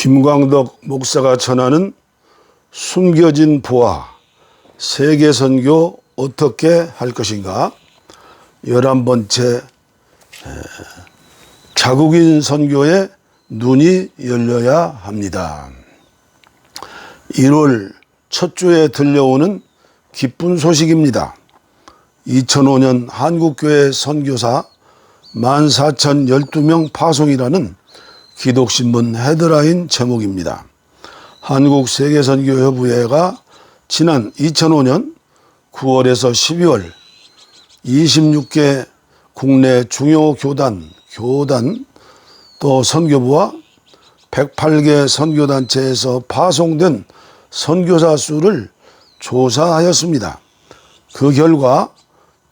김광덕 목사가 전하는 숨겨진 부와 세계선교 어떻게 할 것인가 11번째 자국인 선교에 눈이 열려야 합니다. 1월 첫 주에 들려오는 기쁜 소식입니다. 2005년 한국교회 선교사 14,012명 파송이라는 기독신문 헤드라인 제목입니다. 한국세계선교협의회가 지난 2005년 9월에서 12월 26개 국내 중요 교단 또 선교부와 108개 선교단체에서 파송된 선교사 수를 조사하였습니다. 그 결과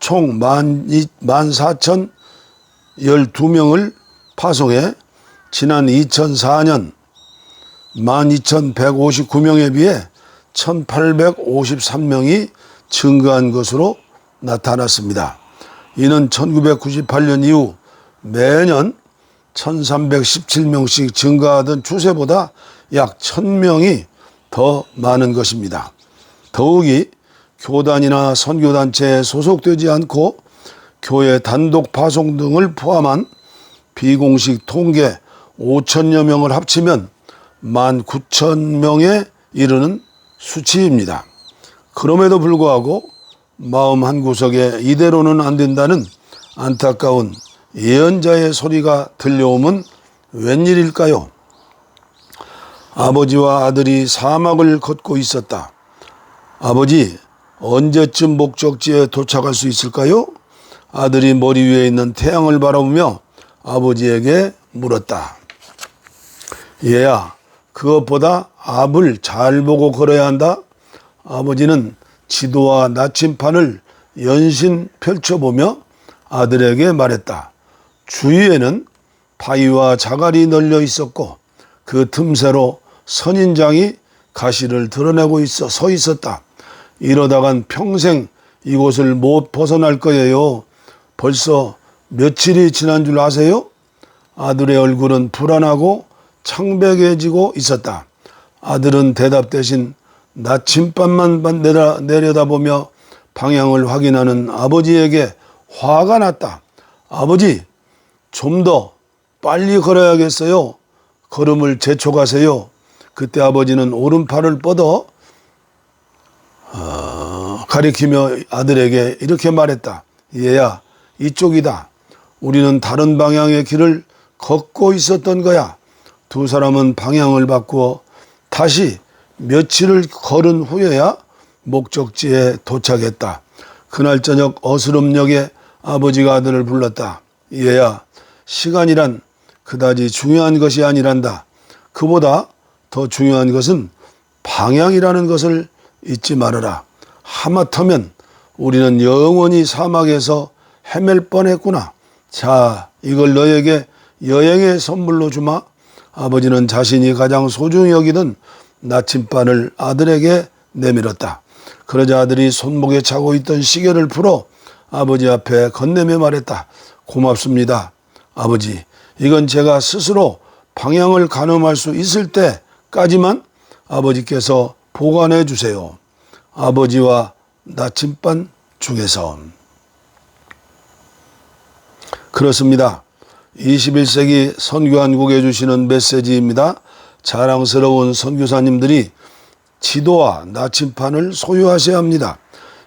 총 14,012명을 파송해 지난 2004년 12,159명에 비해 1,853명이 증가한 것으로 나타났습니다. 이는 1998년 이후 매년 1,317명씩 증가하던 추세보다 약 1,000명이 더 많은 것입니다. 더욱이 교단이나 선교단체에 소속되지 않고 교회 단독 파송 등을 포함한 비공식 통계 5천여 명을 합치면 19,000명에 이르는 수치입니다. 그럼에도 불구하고 마음 한구석에 이대로는 안 된다는 안타까운 예언자의 소리가 들려오면 웬일일까요? 아버지와 아들이 사막을 걷고 있었다. 아버지, 언제쯤 목적지에 도착할 수 있을까요? 아들이 머리 위에 있는 태양을 바라보며 아버지에게 물었다. 얘야, 그것보다 앞을 잘 보고 걸어야 한다. 아버지는 지도와 나침판을 연신 펼쳐보며 아들에게 말했다. 주위에는 바위와 자갈이 널려 있었고 그 틈새로 선인장이 가시를 드러내고 서 있었다. 이러다간 평생 이곳을 못 벗어날 거예요. 벌써 며칠이 지난 줄 아세요? 아들의 얼굴은 불안하고 창백해지고 있었다. 아들은 대답 대신 나침반만 내려다보며 방향을 확인하는 아버지에게 화가 났다. 아버지, 좀 더 빨리 걸어야겠어요. 걸음을 재촉하세요. 그때 아버지는 오른팔을 뻗어 가리키며 아들에게 이렇게 말했다. 얘야, 이쪽이다. 우리는 다른 방향의 길을 걷고 있었던 거야. 두 사람은 방향을 바꾸어 다시 며칠을 걸은 후에야 목적지에 도착했다. 그날 저녁 어스름역에 아버지가 아들을 불렀다. 얘야, 시간이란 그다지 중요한 것이 아니란다. 그보다 더 중요한 것은 방향이라는 것을 잊지 말아라. 하마터면 우리는 영원히 사막에서 헤맬 뻔했구나. 자, 이걸 너에게 여행의 선물로 주마. 아버지는 자신이 가장 소중히 여기던 나침반을 아들에게 내밀었다. 그러자 아들이 손목에 차고 있던 시계를 풀어 아버지 앞에 건네며 말했다. 고맙습니다. 아버지, 이건 제가 스스로 방향을 가늠할 수 있을 때까지만 아버지께서 보관해 주세요. 아버지와 나침반 중에서. 그렇습니다. 21세기 선교한국에 주시는 메시지입니다. 자랑스러운 선교사님들이 지도와 나침판을 소유하셔야 합니다.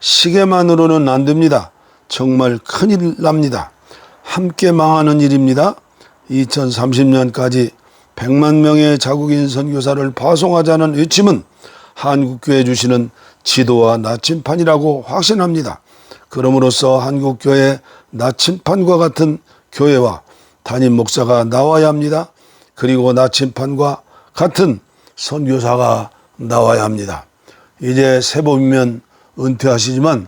시계만으로는 안 됩니다. 정말 큰일 납니다. 함께 망하는 일입니다. 2030년까지 100만 명의 자국인 선교사를 파송하자는 외침은 한국교회 주시는 지도와 나침판이라고 확신합니다. 그럼으로써 한국교회 나침판과 같은 교회와 담임 목사가 나와야 합니다. 그리고 나침판과 같은 선교사가 나와야 합니다. 이제 새봄이면 은퇴하시지만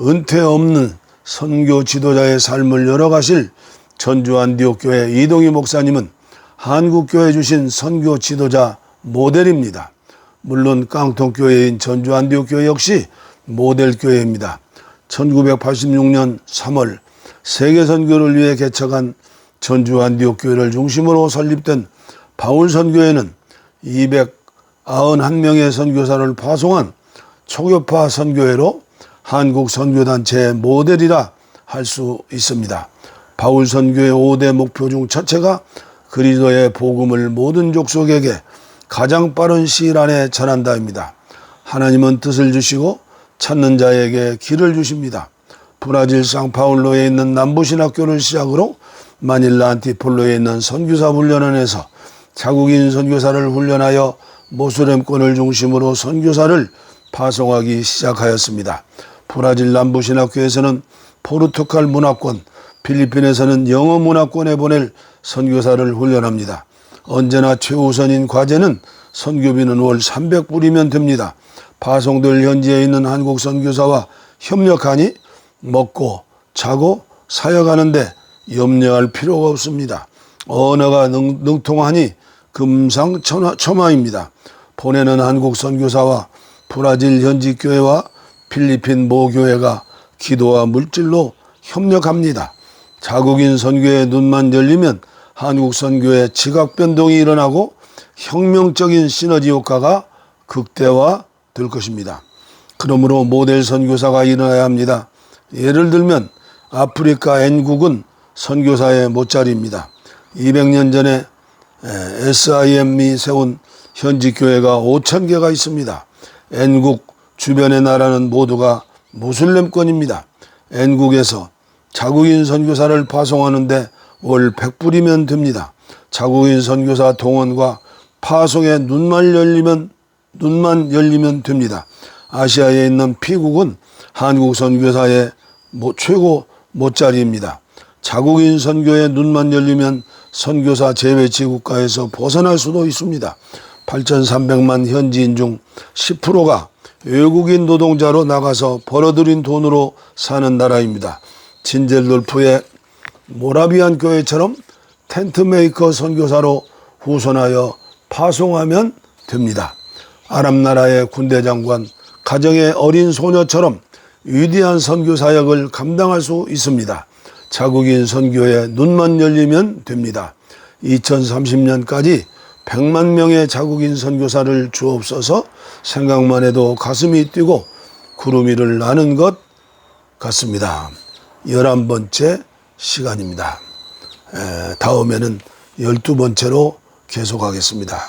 은퇴 없는 선교 지도자의 삶을 열어가실 전주 안디옥교회 이동희 목사님은 한국교회 주신 선교 지도자 모델입니다. 물론 깡통교회인 전주 안디옥교회 역시 모델교회입니다. 1986년 3월 세계선교를 위해 개척한 전주 안디옥교회를 중심으로 설립된 바울선교회는 291명의 선교사를 파송한 초교파 선교회로 한국 선교단체의 모델이라 할 수 있습니다. 바울 선교의 5대 목표 중 첫째가 그리스도의 복음을 모든 족속에게 가장 빠른 시일 안에 전한다입니다. 하나님은 뜻을 주시고 찾는 자에게 길을 주십니다. 브라질 상파울로에 있는 남부신학교를 시작으로 마닐라 안티폴로에 있는 선교사 훈련원에서 자국인 선교사를 훈련하여 모슬렘권을 중심으로 선교사를 파송하기 시작하였습니다. 브라질 남부신학교에서는 포르투갈 문화권, 필리핀에서는 영어 문화권에 보낼 선교사를 훈련합니다. 언제나 최우선인 과제는 선교비는 월 300불이면 됩니다. 파송될 현지에 있는 한국 선교사와 협력하니 먹고 자고 사역하는데 염려할 필요가 없습니다. 언어가 능통하니 금상첨화입니다. 보내는 한국 선교사와 브라질 현지 교회와 필리핀 모교회가 기도와 물질로 협력합니다. 자국인 선교의 눈만 열리면 한국 선교의 지각 변동이 일어나고 혁명적인 시너지 효과가 극대화될 것입니다. 그러므로 모델 선교사가 일어나야 합니다. 예를 들면 아프리카 N국은 선교사의 모짜리입니다. 200년 전에 SIM이 세운 현지 교회가 5,000개가 있습니다. N국 주변의 나라는 모두가 모슬렘권입니다. N국에서 자국인 선교사를 파송하는데 월 100불이면 됩니다. 자국인 선교사 동원과 파송에 눈만 열리면 됩니다. 아시아에 있는 P국은 한국 선교사의 최고 모짜리입니다. 자국인 선교에 눈만 열리면 선교사 재배치 국가에서 벗어날 수도 있습니다. 8,300만 현지인 중 10%가 외국인 노동자로 나가서 벌어들인 돈으로 사는 나라입니다. 진젤돌프의 모라비안 교회처럼 텐트메이커 선교사로 후손하여 파송하면 됩니다. 아랍 나라의 군대 장관, 가정의 어린 소녀처럼 위대한 선교 사역을 감당할 수 있습니다. 자국인 선교에 눈만 열리면 됩니다. 2030년까지 100만 명의 자국인 선교사를 주옵소서. 생각만 해도 가슴이 뛰고 구름 위를 나는 것 같습니다. 11번째 시간입니다. 다음에는 12번째로 계속하겠습니다.